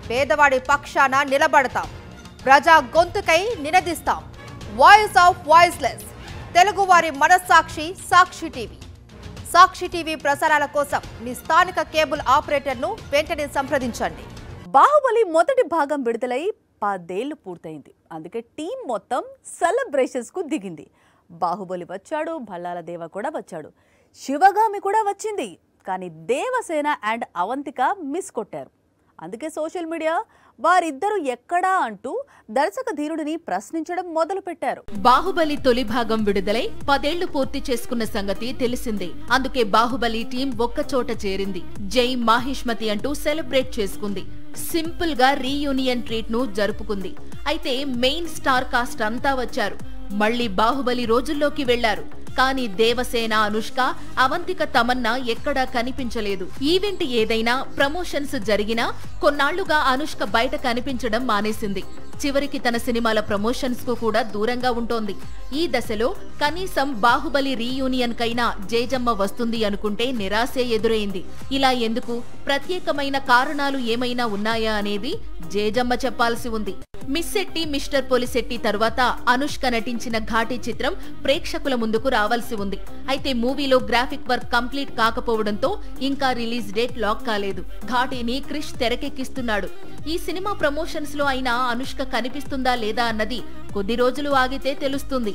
పేదవాడి పక్షాన నిలబడతాం, ప్రజా గొంతుకై నినదిస్తాం. వాయిస్ ఆఫ్ వాయిస్లెస్, తెలుగువారి మనస్సాక్షి సాక్షి టీవీ. సాక్షి టీవీ ప్రసారాల కోసం మీ స్థానిక కేబుల్ ఆపరేటర్ను వెంటనే సంప్రదించండి. బాహుబలి మొదటి భాగం విడుదలై 10 ఏళ్లు పూర్తయింది. అందుకే టీం మొత్తం సెలబ్రేషన్స్ కు దిగింది. బాహుబలి వచ్చాడు, భల్లాల దేవ కూడా వచ్చాడు, శివగామి కూడా వచ్చింది. కానీ దేవసేన అండ్ అవంతిక మిస్ కొట్టారు. అందుకే సోషల్ మీడియా వారిద్దరూ ఎక్కడా అంటూ దర్శక ధీరుడిని ప్రశ్నించడం మొదలు పెట్టారు. బాహుబలి తొలి భాగం విడుదలై 10 ఏళ్లు పూర్తి చేసుకున్న సంగతి తెలిసిందే. అందుకే బాహుబలి టీం ఒక్కచోట చేరింది. జై మాహిష్మతి అంటూ సెలబ్రేట్ చేసుకుంది. సింపుల్ గా రీయూనియన్ ట్రీట్ ను జరుపుకుంది. అయితే మెయిన్ స్టార్ కాస్ట్ అంతా వచ్చారు. మళ్లీ బాహుబలి రోజుల్లోకి వెళ్లారు. కానీ దేవసేన, అనుష్క, అవంతిక, తమన్నా ఎక్కడా కనిపించలేదు. ఈవెంట్ ఏదైనా, ప్రమోషన్స్ జరిగినా కొన్నాళ్లుగా అనుష్క బయట కనిపించడం మానేసింది. చివరికి తన సినిమాల ప్రమోషన్స్ కు కూడా దూరంగా ఉంటోంది. ఈ దశలో కనీసం బాహుబలి రీయూనియన్ కైనా జేజమ్మ వస్తుంది అనుకుంటే నిరాశే ఎదురైంది. ఇలా ఎందుకు? ప్రత్యేకమైన కారణాలు ఏమైనా ఉన్నాయా అనేది జేజమ్మ చెప్పాల్సి ఉంది. మిస్ శెట్టి, మిస్టర్ పోలిశెట్టి తర్వాత అనుష్క నటించిన ఘాటి చిత్రం ప్రేక్షకుల ముందుకు రావాల్సి ఉంది. అయితే మూవీలో గ్రాఫిక్ వర్క్ కంప్లీట్ కాకపోవడంతో ఇంకా రిలీజ్ డేట్ లాక్ కాలేదు. ఘాటిని క్రిష్ తెరకెక్కిస్తున్నాడు. ఈ సినిమా ప్రమోషన్స్ లో అయినా అనుష్క కనిపిస్తుందా లేదా అన్నది కొద్ది రోజులు ఆగితే తెలుస్తుంది.